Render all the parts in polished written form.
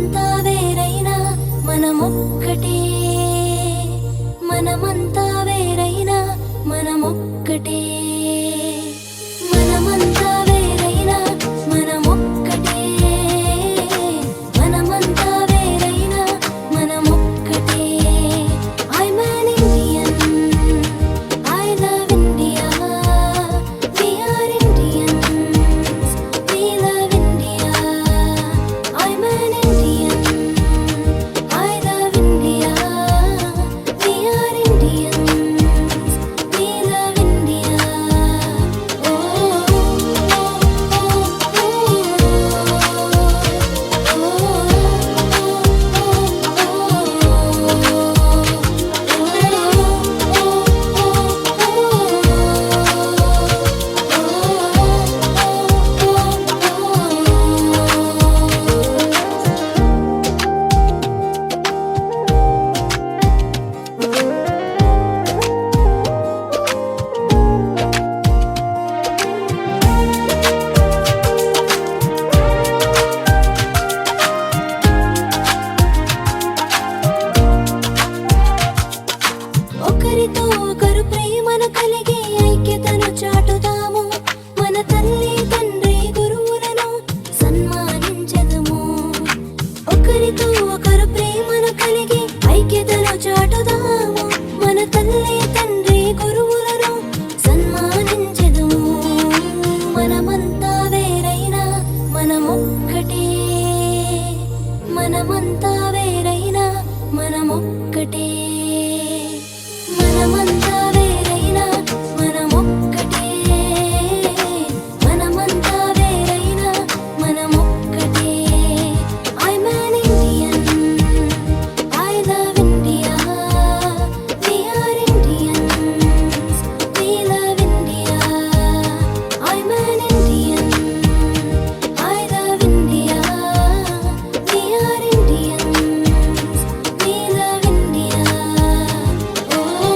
మనమంతా వేరైనా మనమొక్కటే, మనమంతా వేరైనా మనమొక్కటే, మనమంతా వేరైనా మనమొక్కటే, మనమంతా వేరైనా మనమొక్కటే. I'm an Indian, I love India, we are Indians, we love India. I'm an Indian, I love India, we are Indians, we love India. Oh, oh, ఒకరితో ఒకరు ప్రేమను కలిగి ఐక్యతను చాటుదాము. మన తల్లి తండ్రి గురువులను సన్మానించదము. ఒకరితో ఒకరు ప్రేమను కలిగి ఐక్యతను చాటుదాము. మన తల్లి తండ్రి గురువులను సన్మానించదము. మనమంతా వేరైనా మనమొక్కటే, మనమంతా వేరైనా మనమొక్కటే, మనమంతా వేరైనా మనమొక్కటే, మనమంతా వేరైనా మనమొక్కటే. I'm an Indian, I love India, we are Indians, we love India. I'm an Indian, I love India, we are Indians, we love India. Oh,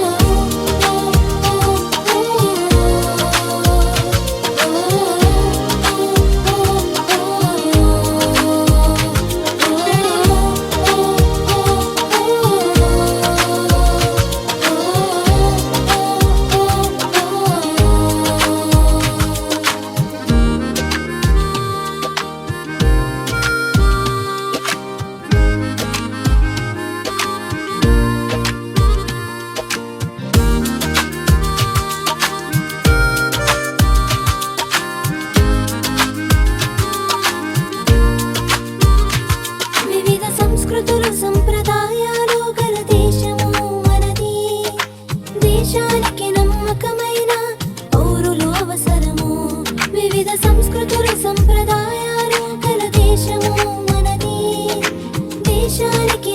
వివిధ సంస్కృతులు సంప్రదాయాలు గల దేశము మనది. దేశానికి నమ్మకమైన పౌరులు అవసరము. వివిధ సంస్కృతులు సంప్రదాయాలు గల దేశము మనది. దేశానికి